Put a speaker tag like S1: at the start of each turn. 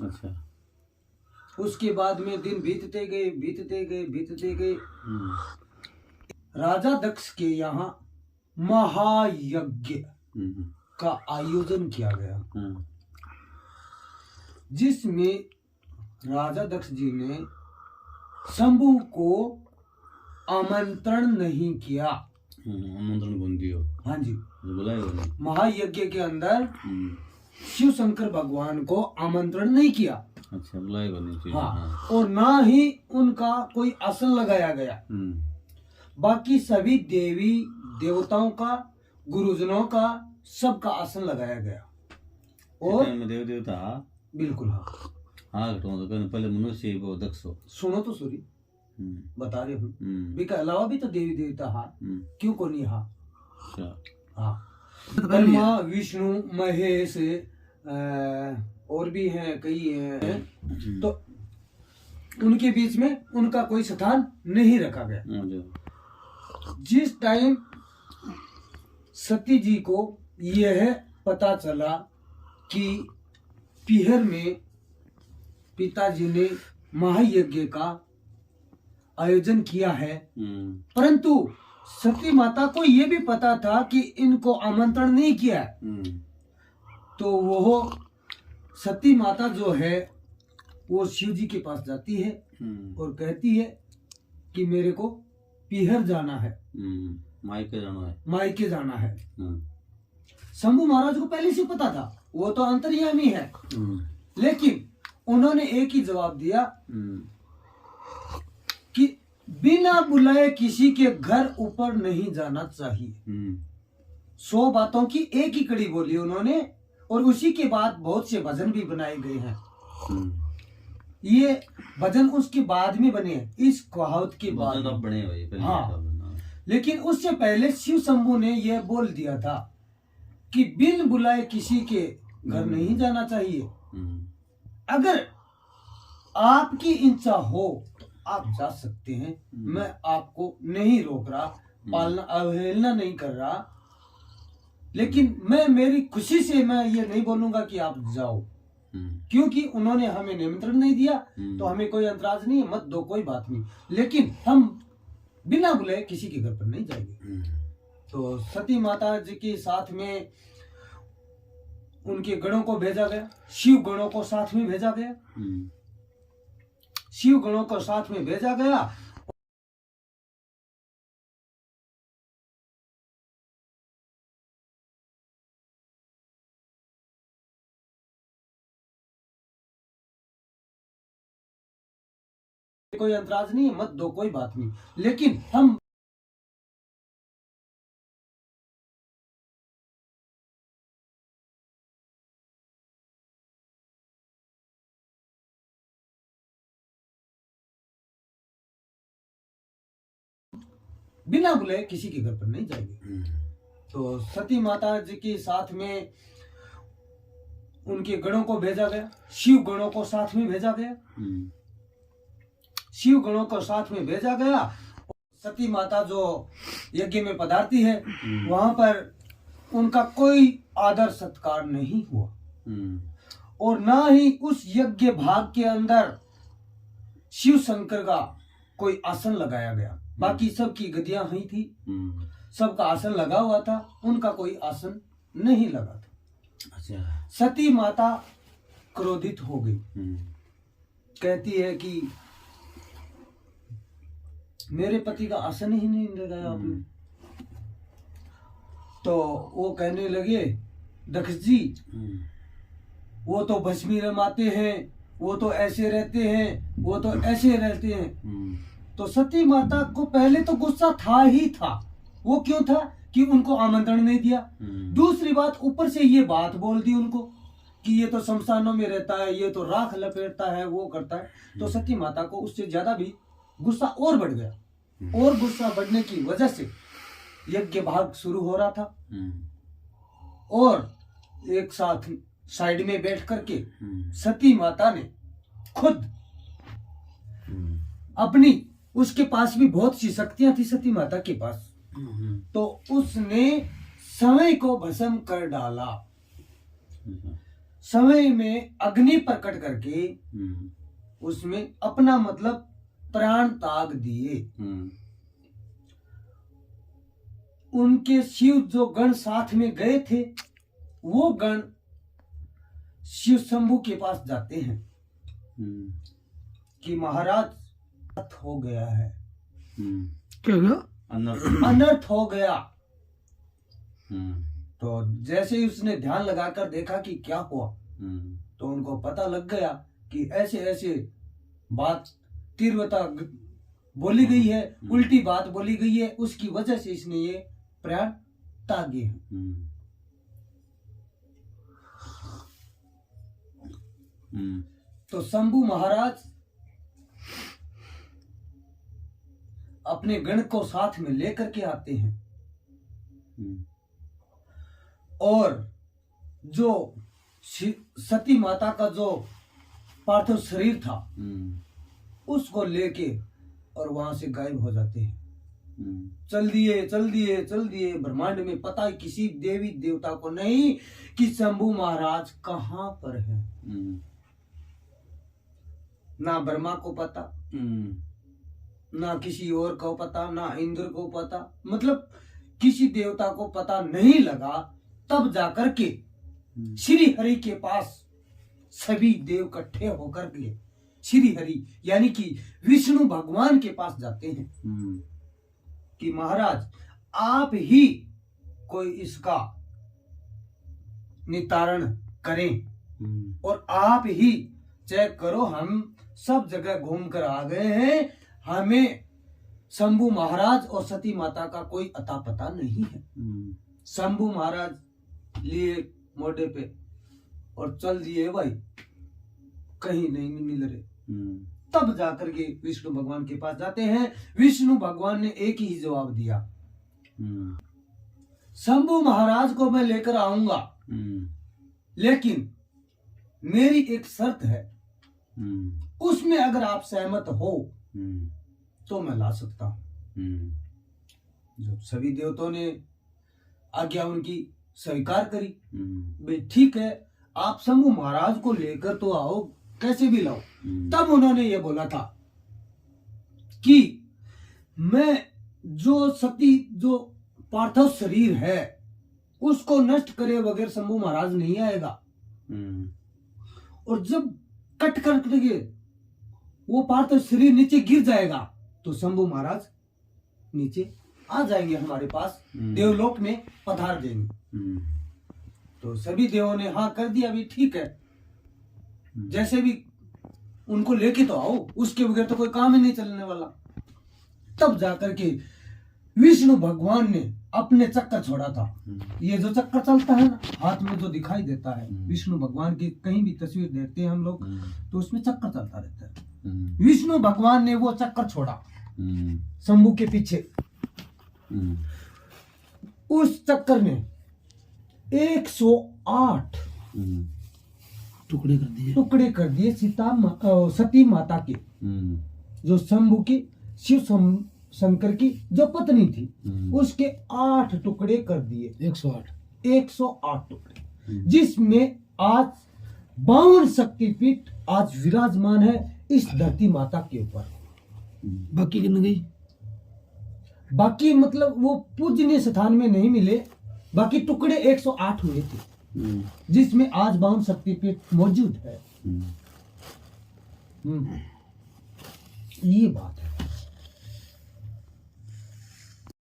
S1: अच्छा।
S2: उसके बाद में दिन बीतते गए। राजा दक्ष के यहाँ महायज्ञ का आयोजन किया गया, जिसमें राजा दक्ष जी ने शंभु को आमंत्रण नहीं किया।
S1: आमंत्रण कौन दिया?
S2: हाँ जी,
S1: बुलाया।
S2: महायज्ञ के अंदर शिव शंकर भगवान को आमंत्रण नहीं किया।
S1: अच्छा, बुलाया नहीं।
S2: हाँ, और ना ही उनका कोई आसन लगाया गया। बाकी सभी देवी देवताओं का, गुरुजनों का, सबका आसन लगाया गया। और
S1: देव देवता
S2: बिल्कुल
S1: हाँ तो पहले मनुष्य वो दक्ष हो।
S2: सुनो तो सूरी, बता रहे हूँ, के अलावा भी तो देवी देवता हाँ, क्यों को नहीं हाँ? हाँ, ब्रह्मा विष्णु महेश और भी हैं, कई हैं, तो उनके बीच में उनका कोई स्थान नहीं रखा गया। जिस टाइम सती जी को यह पता चला कि पीहर में पिताजी ने महायज्ञ का आयोजन किया है, परंतु सती माता को यह भी पता था कि इनको आमंत्रण नहीं किया है, तो वो सती माता जो है वो शिव जी के पास जाती है और कहती है कि मेरे को पीहर जाना है, मायके जाना है। शंभू महाराज को पहले से पता था, वो तो अंतर्यामी है, लेकिन उन्होंने एक ही जवाब दिया कि बिना बुलाए किसी के घर ऊपर नहीं जाना चाहिए। 100 बातों की एक ही कड़ी बोली उन्होंने, और उसी के बाद बहुत से भजन भी बनाए गए हैं। ये भजन उसके बाद में बने हैं, इस कहावत के बाद
S1: बने हुए।
S2: हाँ, लेकिन उससे पहले शिव शंभू ने यह बोल दिया था कि बिन बुलाए किसी के घर नहीं जाना चाहिए। अगर आपकी इच्छा हो तो आप जा सकते हैं, मैं आपको नहीं रोक रहा, पालना अवहेलना नहीं कर रहा, लेकिन मैं मेरी खुशी से मैं ये नहीं बोलूंगा कि आप जाओ, क्योंकि उन्होंने हमें निमंत्रण नहीं दिया, तो हमें कोई ऐतराज नहीं है, मत दो, कोई बात नहीं, लेकिन हम बिना बुलाए किसी के घर पर नहीं जाएंगे। तो सती माता जी के साथ में उनके गणों को भेजा गया, शिव गणों को साथ में भेजा गया, शिव गणों को साथ में भेजा गया। कोई ऐतराज नहीं है, मत दो, कोई बात नहीं, लेकिन हम बिना बुलाए किसी के घर पर नहीं जाएंगे। तो सती माता जी के साथ में उनके गणों को भेजा गया, शिव गणों को साथ में भेजा गया, शिव गणों को साथ में भेजा गया। सती माता जो यज्ञ में पधारती है, वहां पर उनका कोई आदर सत्कार नहीं हुआ, और ना ही उस यज्ञ भाग के अंदर शिव शंकर का कोई आसन लगाया गया। बाकी सबकी गद्दियां हुई थी, सबका आसन लगा हुआ था, उनका कोई आसन नहीं लगा था।
S1: अच्छा।
S2: सती माता क्रोधित हो गई, कहती है कि मेरे पति का आसन ही नहीं लगाया आपने। तो वो कहने लगे, दक्ष जी वो तो भस्मी रमाते हैं, वो तो ऐसे रहते हैं, वो तो ऐसे रहते हैं। तो सती माता को पहले तो गुस्सा था ही था। वो क्यों था? कि उनको आमंत्रण नहीं दिया। दूसरी बात, ऊपर से ये बात बोल दी उनको कि ये तो शमशानों में रहता है, ये तो राख लपेटता है, वो करता है। तो सती माता को उससे ज्यादा भी गुस्सा और बढ़ गया, और गुस्सा बढ़ने की वजह से यज्ञ भाग शुरू हो रहा था, और एक साथ साइड में बैठ करके सती माता ने खुद अपनी, उसके पास भी बहुत सी शक्तियां थी सती माता के पास, तो उसने समय को भस्म कर डाला। समय में अग्नि प्रकट करके उसमें अपना मतलब प्राण त्याग दिए। उनके शिव जो गण साथ में गए थे, वो गण शिव शंभू के पास जाते हैं कि महाराज हो गया है।
S3: क्या गया?
S2: अनर्थ हो गया। तो जैसे ही उसने ध्यान लगाकर देखा कि क्या हुआ, तो उनको पता लग गया कि ऐसे ऐसे बात तीव्रता बोली गई है, उल्टी बात बोली गई है, उसकी वजह से इसने ये प्राण त्यागे हैं। तो शंभू महाराज अपने गण को साथ में लेकर के आते हैं और जो सती माता का जो पार्थिव शरीर था उसको लेके और वहां से गायब हो जाते हैं। चल दिए ब्रह्मांड में पता है किसी देवी देवता को नहीं कि शंभू महाराज कहाँ पर है। ना ब्रह्मा को पता, ना किसी और को पता, ना इंद्र को पता, मतलब किसी देवता को पता नहीं लगा। तब जाकर के श्री हरि के पास सभी देव इकट्ठे होकर के श्री हरि यानी कि विष्णु भगवान के पास जाते हैं कि महाराज आप ही कोई इसका नितारण करें और आप ही चेक करो। हम सब जगह घूम कर आ गए हैं, हमें शंभू महाराज और सती माता का कोई अता पता नहीं है। शंभू महाराज लिए मोढ़े पे और चल दिए भाई, कहीं नहीं मिल रहे। तब जाकर के विष्णु भगवान के पास जाते हैं। विष्णु भगवान ने एक ही जवाब दिया, शंभू महाराज को मैं लेकर आऊंगा, लेकिन मेरी एक शर्त है, उसमें अगर आप सहमत हो तो मैं ला सकता हूं। जब सभी देवताओं ने आज्ञा उनकी स्वीकार करी, भाई ठीक है आप शंभू महाराज को लेकर तो आओ, कैसे भी लाओ। तब उन्होंने ये बोला था कि मैं जो सती जो पार्थिव शरीर है उसको नष्ट करे बगैर शंभू महाराज नहीं आएगा। और जब कट करके वो पार्थिव शरीर नीचे गिर जाएगा तो शंभू महाराज नीचे आ जाएंगे, हमारे पास देवलोक में पधार देंगे। तो सभी देवों ने हाँ कर दिया, भी ठीक है जैसे भी उनको लेके तो आओ, उसके बगैर तो कोई काम ही नहीं चलने वाला। तब जाकर के विष्णु भगवान ने अपने चक्कर छोड़ा था। ये जो चक्कर चलता है ना हाथ में जो दिखाई देता है, विष्णु भगवान की कहीं भी तस्वीर देखते हैं हम लोग तो उसमें चक्कर चलता रहता है। विष्णु भगवान ने वो चक्कर छोड़ा शंभू के पीछे। उस चक्कर में 108 टुकड़े कर दिए सती माता के, जो शंभू की शिव शंकर की जो पत्नी थी उसके 8 टुकड़े कर दिए। 108 टुकड़े, जिसमें आज 52 शक्तिपीठ आज विराजमान है इस धरती माता के ऊपर।
S3: बाकी कितने गई?
S2: बाकी मतलब वो पूजनीय स्थान में नहीं मिले, बाकी टुकड़े 108 हुए थे जिसमें आज 52 शक्तिपीठ मौजूद है। ये बात